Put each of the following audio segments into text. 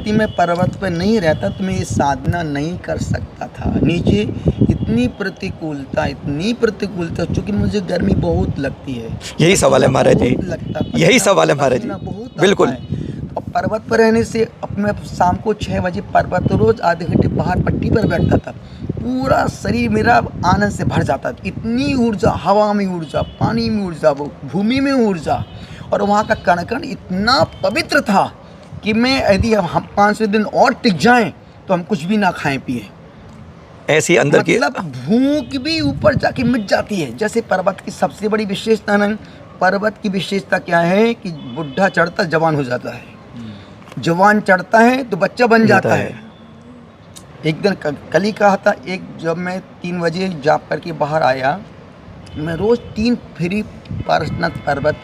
मैं पर्वत पर नहीं रहता तो मैं ये साधना नहीं कर सकता था। नीचे इतनी प्रतिकूलता चूँकि मुझे गर्मी बहुत लगती है। यही सवाल है महाराज जी, यही सवाल है महाराज जी, बिल्कुल। और पर्वत पर रहने से अब मैं शाम को 6 बजे पर्वत रोज़ आधे घंटे बाहर पट्टी पर बैठता था। पूरा शरीर मेरा आनंद से भर जाता था। इतनी ऊर्जा, हवा में ऊर्जा, पानी में ऊर्जा, वो भूमि में ऊर्जा, और वहाँ का कण-कण इतना पवित्र था कि मैं यदि हम 5 दिन और टिक जाएं तो हम कुछ भी ना खाएं पिए। ऐसी अंदर की मतलब भूख भी ऊपर जाके मिट जाती है। जैसे पर्वत की सबसे बड़ी विशेषता ना, पर्वत की विशेषता क्या है कि बुढ़ा चढ़ता जवान हो जाता है, जवान चढ़ता है तो बच्चा बन जाता है। एक दिन कल ही कहा था, जब मैं 3 बजे जाप करके बाहर आया, मैं रोज़ 3 फेरी पारसनाथ पर्वत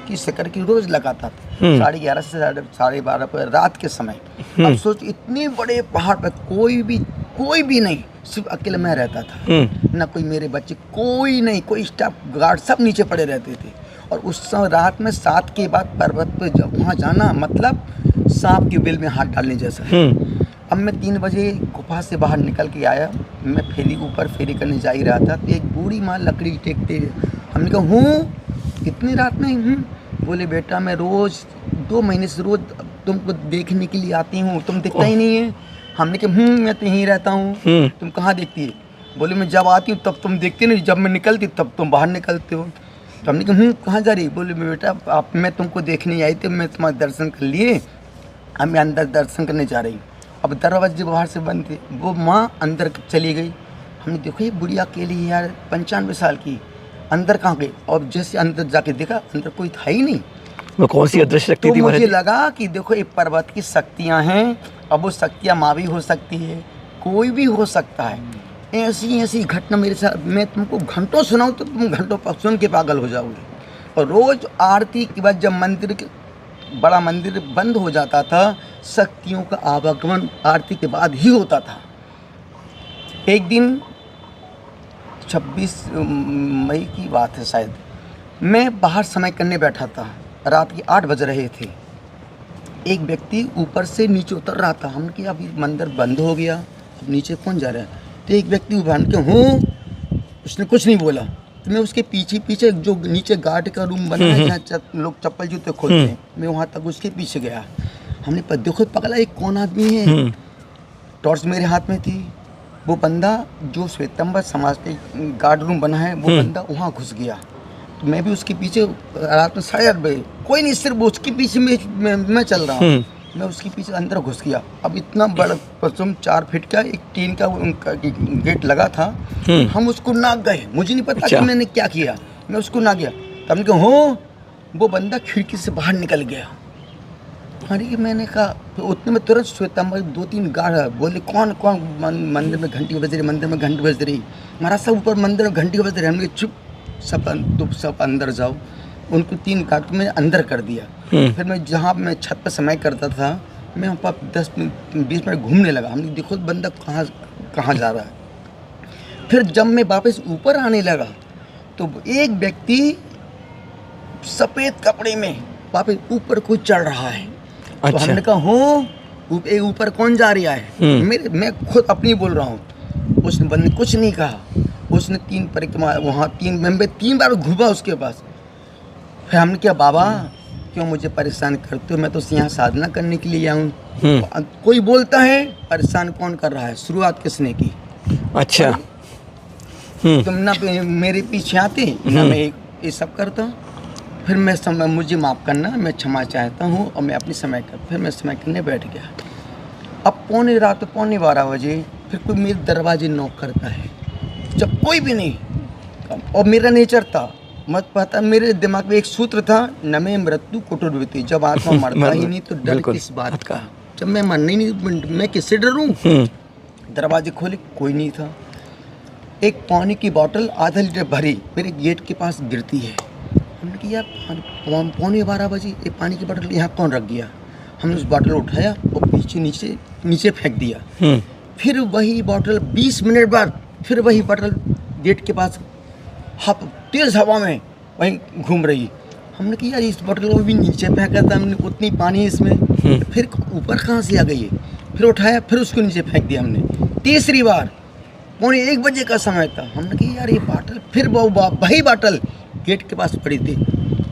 की शिखर की रोज़ लगाता था। 11:30 से 12:30 पर रात के समय। अब सोच, इतने बड़े पहाड़ पर कोई भी नहीं, सिर्फ अकेले मैं रहता था। ना कोई मेरे बच्चे, कोई नहीं, कोई स्टाफ गार्ड, सब नीचे पड़े रहते थे। और उस समय रात में 7 के बाद पर्वत पर जब वहाँ जाना मतलब सांप की बिल में हाथ डालने जैसा है। अब मैं 3 बजे गुफा से बाहर निकल के आया, मैं ऊपर फेरी करने जा ही रहा था तो एक बूढ़ी माँ लकड़ी टेकते, हमने कहा हूँ कितनी रात में बोले बेटा मैं रोज़ 2 महीने से रोज़ तुमको देखने के लिए आती हूँ, तुम दिखता ही नहीं है। हमने कहा मैं तो यहीं रहता हूँ, तुम कहाँ देखती है? बोले मैं जब आती हूँ तब तुम देखती नहीं, जब मैं निकलती तब तुम बाहर निकलते हो। तो हमने कहा कहाँ जा रही? बोले बेटा मैं तुमको देखने आई थी, मैं तुम्हारे दर्शन कर लिए, अब मैं अंदर दर्शन करने जा रही हूँ। अब दरवाजे बाहर से बंद थे, वो माँ अंदर चली गई। हमने देखो ये बुढ़िया अकेली यार 95 साल की, अंदर कहाँ गई? और जैसे अंदर जाके देखा, अंदर कोई था ही नहीं। वो कौन सी अदृश्य शक्ति थी? मुझे लगा कि देखो ये पर्वत की शक्तियाँ हैं। अब वो शक्तियाँ माँ भी हो सकती है, कोई भी हो सकता है। ऐसी घटना मेरे साथ, मैं तुमको घंटों सुनाऊँ तो तुम घंटों सुन के पागल हो जाओगे। और रोज़ आरती के बाद जब बड़ा मंदिर बंद हो जाता था, शक्तियों का आवागमन आरती के बाद ही होता था। एक दिन 26 मई की बात है शायद, मैं बाहर समय करने बैठा था, रात के 8 बज रहे थे। एक व्यक्ति ऊपर से नीचे उतर रहा था। हमने कहा अभी मंदिर बंद हो गया, अब नीचे कौन जा रहा है? तो एक व्यक्ति उभर के उसने कुछ नहीं बोला। तो मैं उसके पीछे जो नीचे गार्ड का रूम बना है जहाँ लोग चप्पल जूते खोलते हैं, मैं वहाँ तक उसके पीछे गया। हमने पर देखो पगला एक कौन आदमी है? टॉर्च मेरे हाथ में थी। वो बंदा जो श्वेतंबर समाज के गार्ड रूम बना है, वो बंदा वहाँ घुस गया। तो मैं भी उसके पीछे, रात में 8:30 बजे, कोई नहीं, सिर्फ उसके पीछे मैं चल रहा हूँ। मैं उसके पीछे अंदर घुस गया। अब इतना बड़ा 4 फीट का एक टीन का उनका गेट लगा था, हम उसको नाक गए। मुझे नहीं पता कि मैंने क्या किया, मैं उसको ना गया। तब हमने कहा वो बंदा खिड़की से बाहर निकल गया। अरे मैंने कहा, तो उतने में तुरंत श्वेतंबर 2-3 गार्ड बोले कौन मंदिर में घंटी बज रही, मंदिर में घंटी बज रही, महाराज सब ऊपर मंदिर में घंटी बज रही। हमने चुप, सब अंदर जाओ। उनको 3 गार्ड को मैंने अंदर कर दिया। फिर मैं जहाँ मैं छत पर समय करता था, मैं वहाँ पर 10-20 मिनट घूमने लगा। हमने देखो बंदा कहाँ जा रहा है। फिर जब मैं वापस ऊपर आने लगा तो एक व्यक्ति सफ़ेद कपड़े में वापस ऊपर कोई चढ़ रहा है। तो हमने कहा ऊपर कौन जा रहा है? मैं खुद अपनी बोल रहा हूँ। उसने बंदे कुछ नहीं कहा। उसने 3 परिक्रमा वहाँ 3 बार घूमा उसके पास। फिर हमने क्या बाबा क्यों मुझे परेशान करते हो? मैं तो यहाँ साधना करने के लिए आया हूँ। कोई बोलता है परेशान कौन कर रहा है? शुरुआत किसने की? अच्छा, तुम ना मेरे पीछे आते ना मैं ये सब करता। फिर मुझे माफ़ करना, मैं क्षमा चाहता हूँ और मैं अपनी फिर मैं समय करने बैठ गया। अब पौने 12 बजे फिर कोई मेरे दरवाजे नॉक करता है, जब कोई भी नहीं। और मेरा नेचर था, मत पता, मेरे दिमाग में एक सूत्र था, न में मृत्यु कुटुर्वती, जब आत्मा मरता ही नहीं तो डर किस बात का? जब मैं मरना ही नहीं, मैं किससे डरूं? दरवाजे खोले, कोई नहीं था। एक पानी की बोतल आधा लीटर भरी मेरे गेट के पास गिरती है। हमने कहा यार पौने 12 बजे ये पानी की बोतल यहाँ कौन रख गया? हमने उस बोतल उठाया और नीचे फेंक दिया। फिर वही बोतल 20 मिनट बाद फिर वही बोतल गेट के पास तेज़ हवा में वहीं घूम रही। हमने कहा यार इस बोतल को भी नीचे फेंका था हमने, उतनी पानी इसमें। फिर ऊपर कहाँ से आ गई है, फिर उठाया, फिर उसको नीचे फेंक दिया हमने। तीसरी बार 1:45 का समय था, हमने कहा यार ये बाटल, फिर वो वही बाटल गेट के पास पड़ी थी।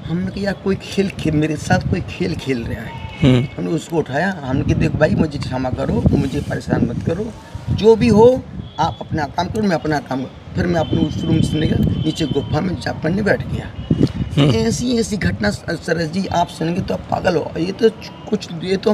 हमने कहा यार कोई खेल मेरे साथ कोई खेल खेल रहा है। हमने उसको उठाया, हमने कहा देख भाई मुझे क्षमा करो, मुझे परेशान मत करो, जो भी हो आप अपना काम करो, मैं अपना काम करूँ। फिर मैं अपने उस रूम से निकल नीचे गुफा में जाप करने बैठ गया। ऐसी घटना सरस जी आप सुनेंगे तो आप पागल हो। ये तो